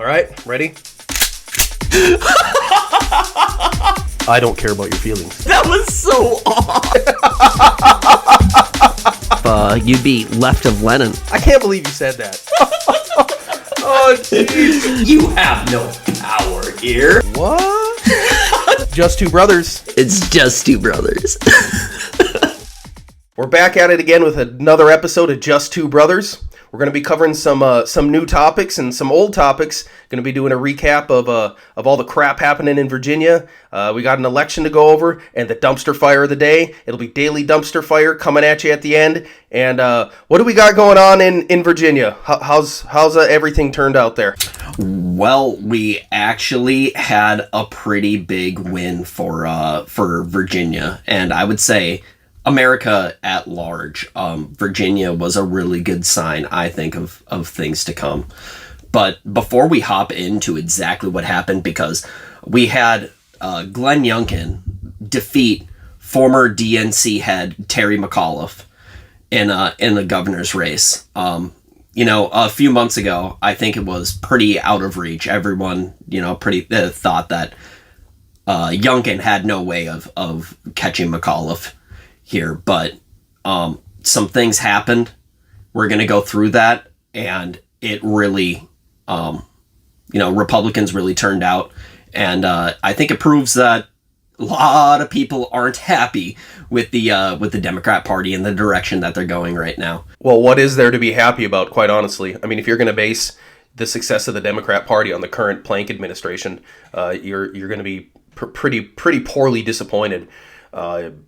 All right, ready? I don't care about your feelings. That was so odd. You'd be left of Lenin. I can't believe you said that. Oh, jeez. You have no power here. What? Just Two Brothers. It's Just Two Brothers. We're back at it again with another episode of Just Two Brothers. We're going to be covering some new topics and some old topics. Going to be doing a recap of all the crap happening in Virginia. We got an election to go over and the dumpster fire of the day. It'll be daily dumpster fire coming at you at the end. And what do we got going on in Virginia? How's everything turned out there? Well, we actually had a pretty big win for Virginia, and I would say America at large. Virginia was a really good sign, I think, of things to come. But before we hop into exactly what happened, because we had Glenn Youngkin defeat former DNC head Terry McAuliffe in the governor's race. A few months ago, I think it was pretty out of reach. Everyone, thought that Youngkin had no way of catching McAuliffe here, but some things happened. We're going to go through that, and it really, Republicans really turned out, and I think it proves that a lot of people aren't happy with the Democrat Party and the direction that they're going right now. Well, what is there to be happy about, quite honestly? I mean, if you're going to base the success of the Democrat Party on the current Plank administration, you're going to be pretty poorly disappointed. I'm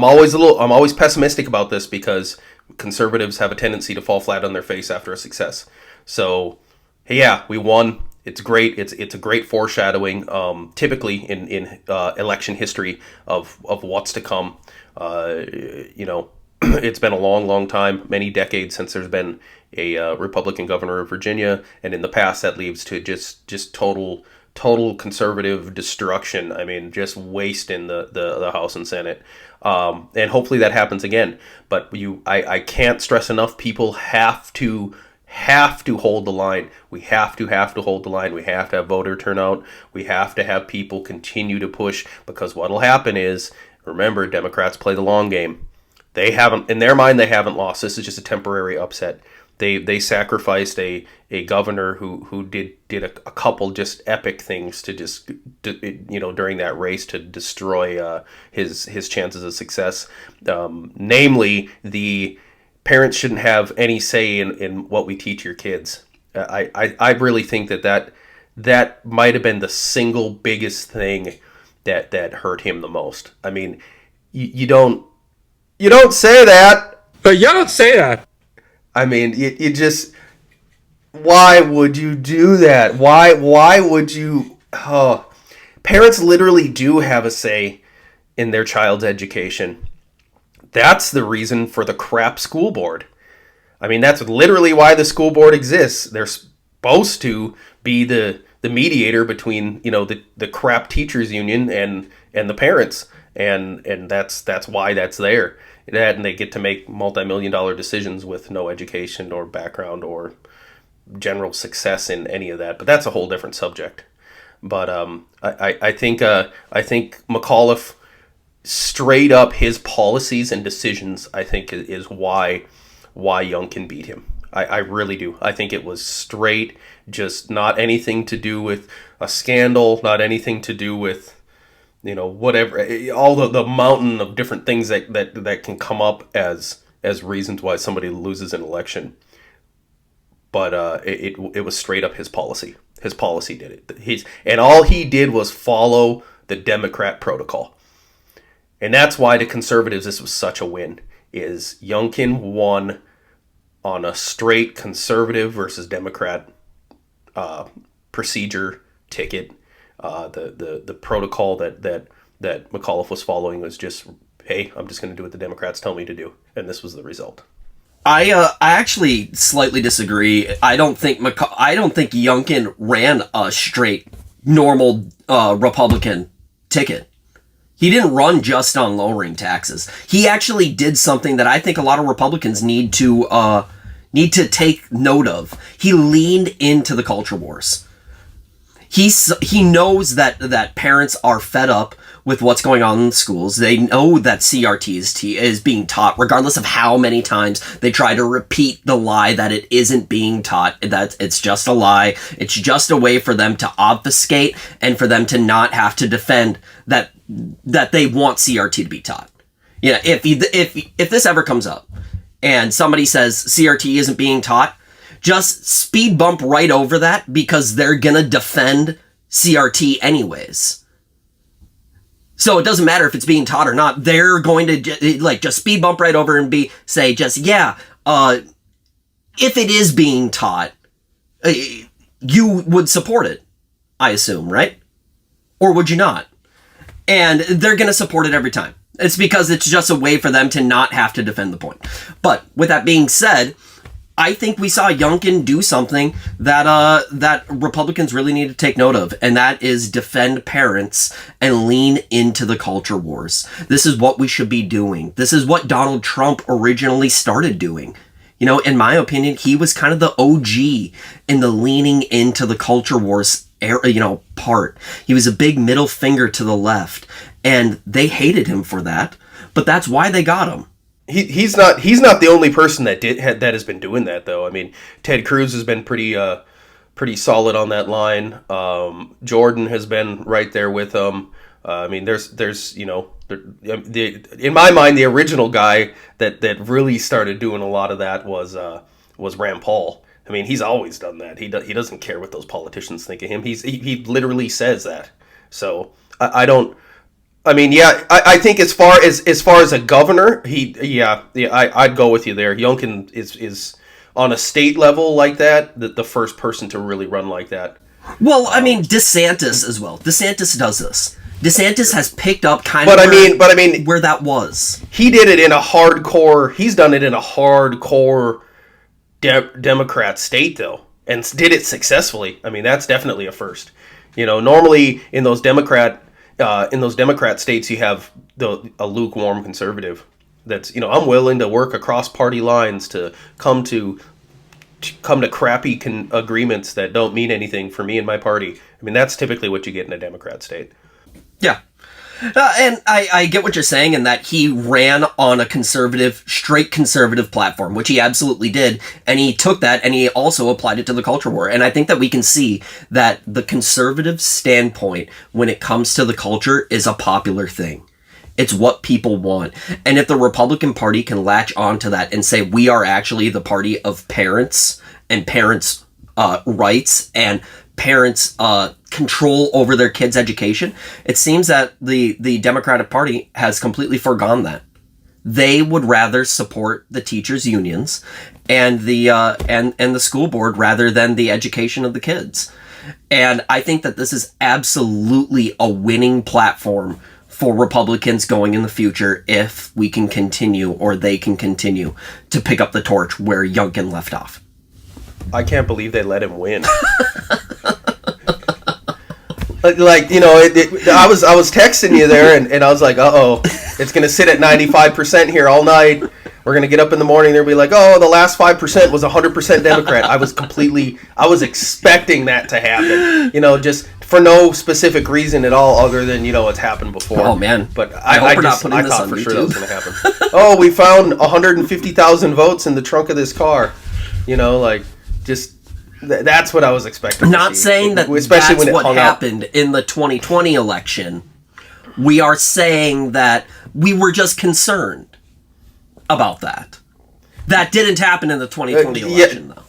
always pessimistic about this because conservatives have a tendency to fall flat on their face after a success. So, hey, yeah, we won. It's great. It's a great foreshadowing, typically in election history of what's to come. It's been a long time, many decades since there's been a Republican governor of Virginia, and in the past that leads to just total conservative destruction. I mean, just wasting the House and Senate. And hopefully that happens again. But I can't stress enough, people have to hold the line. We have to hold the line. We have to have voter turnout. We have to have people continue to push, because what'll happen is, remember, Democrats play the long game. They haven't, in their mind, they haven't lost. This is just a temporary upset. They sacrificed a governor who did a couple just epic things to just during that race to destroy his chances of success. Namely, the parents shouldn't have any say in what we teach your kids. I really think that might have been the single biggest thing that hurt him the most. I mean, you don't say that. But you don't say that. I mean, you just, why would you do that? Why would you? Oh. Parents literally do have a say in their child's education. That's the reason for the crap school board. I mean, that's literally why the school board exists. They're supposed to be the mediator between, the crap teachers union and the parents. And that's why that's there. And they get to make multi-million-dollar decisions with no education or background or general success in any of that. But that's a whole different subject. But I think McAuliffe, straight up, his policies and decisions, I think, is why Youngkin beat him. I really do. I think it was straight, just not anything to do with a scandal, not anything to do with whatever, all the mountain of different things that can come up as reasons why somebody loses an election. But it was straight up his policy. His policy did it. And all he did was follow the Democrat protocol. And that's why to conservatives this was such a win. Is Youngkin won on a straight conservative versus Democrat procedure ticket. The protocol that McAuliffe was following was just, hey, I'm just going to do what the Democrats tell me to do, and this was the result. I actually slightly disagree. I don't think Youngkin ran a straight normal Republican ticket. He didn't run just on lowering taxes. He actually did something that I think a lot of Republicans need to need to take note of. He leaned into the culture wars. He knows that parents are fed up with what's going on in the schools. They know that CRT is being taught, regardless of how many times they try to repeat the lie that it isn't being taught, that it's just a lie. It's just a way for them to obfuscate and for them to not have to defend that they want CRT to be taught. Yeah, if this ever comes up and somebody says CRT isn't being taught, just speed bump right over that, because they're gonna defend CRT anyways. So it doesn't matter if it's being taught or not. They're going to just speed bump right over and say if it is being taught, you would support it, I assume, right? Or would you not? And they're going to support it every time. It's because it's just a way for them to not have to defend the point. But with that being said, I think we saw Youngkin do something that Republicans really need to take note of, and that is defend parents and lean into the culture wars. This is what we should be doing. This is what Donald Trump originally started doing. You know, in my opinion, he was kind of the OG in the leaning into the culture wars part. He was a big middle finger to the left, and they hated him for that, but that's why they got him. He's not the only person that has been doing that, though. I mean, Ted Cruz has been pretty solid on that line. Jordan has been right there with him. I mean, there's in my mind, the original guy that really started doing a lot of that was Rand Paul. I mean, he's always done that. He doesn't care what those politicians think of him. He literally says that. So I don't. I mean, yeah, I think as far as a governor, I'd go with you there. Youngkin is on a state level like that, the first person to really run like that. Well, I mean, DeSantis as well. DeSantis does this. DeSantis has picked up where that was. He did it in a hardcore. He's done it in a hardcore Democrat state though, and did it successfully. I mean, that's definitely a first. You know, normally in those Democrat states, you have a lukewarm conservative that's, I'm willing to work across party lines to come to crappy agreements that don't mean anything for me and my party. I mean, that's typically what you get in a Democrat state. Yeah. And I get what you're saying, in that he ran on a straight conservative platform, which he absolutely did. And he took that and he also applied it to the culture war. And I think that we can see that the conservative standpoint when it comes to the culture is a popular thing. It's what people want. And if the Republican Party can latch on to that and say, we are actually the party of parents and parents' rights and parents' control over their kids' education, it seems that the Democratic Party has completely forgone that. They would rather support the teachers' unions and the school board rather than the education of the kids. And I think that this is absolutely a winning platform for Republicans going in the future if we can continue, or they can continue, to pick up the torch where Youngkin left off. I can't believe they let him win. I was texting you there, and I was like, uh-oh, it's going to sit at 95% here all night. We're going to get up in the morning, they'll be like, oh, the last 5% was 100% Democrat. I was expecting that to happen, just for no specific reason at all other than, it's happened before. Oh, man. But I thought for sure that was going to happen. Oh, we found 150,000 votes in the trunk of this car. That's what I was expecting. Not saying that especially that's what happened in the 2020 election. We are saying that we were just concerned about that. That didn't happen in the 2020 election, though.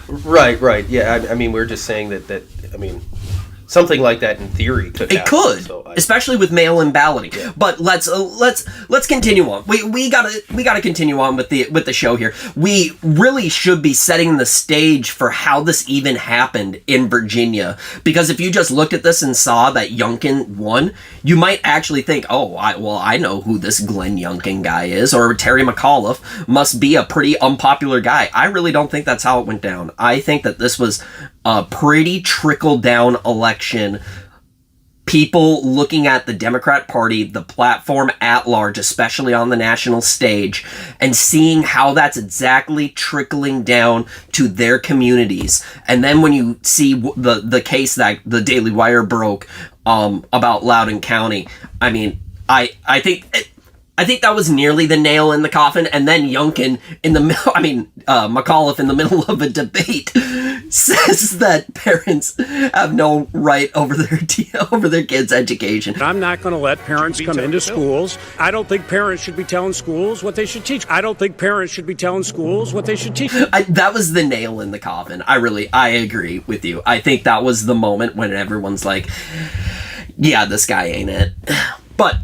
Right. Yeah, I mean, we're just saying that something like that in theory could happen. It could, especially with mail-in balloting. Yeah. But let's continue on. We gotta continue on with the show here. We really should be setting the stage for how this even happened in Virginia, because if you just looked at this and saw that Youngkin won, you might actually think, oh, I know who this Glenn Youngkin guy is, or Terry McAuliffe must be a pretty unpopular guy. I really don't think that's how it went down. I think that this was a pretty trickle-down election. people looking at the Democrat Party, the platform at large, especially on the national stage, and seeing how that's exactly trickling down to their communities. And then when you see the case that the Daily Wire broke about Loudoun County, I mean, I think that was nearly the nail in the coffin. And then Youngkin in the middle, McAuliffe in the middle of a debate says that parents have no right over their kids' education. I'm not going to let parents come into schools. I don't think parents should be telling schools what they should teach. I don't think parents should be telling schools what they should teach. That was the nail in the coffin. I agree with you. I think that was the moment when everyone's like, yeah, this guy ain't it. But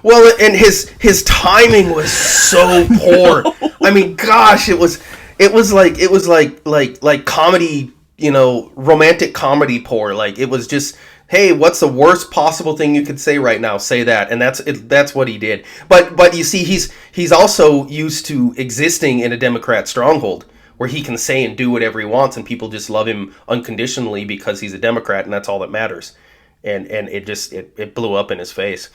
well, and his timing was so poor. I mean, gosh, it was like comedy, romantic comedy poor. Like, it was just, hey, what's the worst possible thing you could say right now? Say that, and that's what he did. But you see, he's also used to existing in a Democrat stronghold where he can say and do whatever he wants, and people just love him unconditionally because he's a Democrat, and that's all that matters. And it blew up in his face.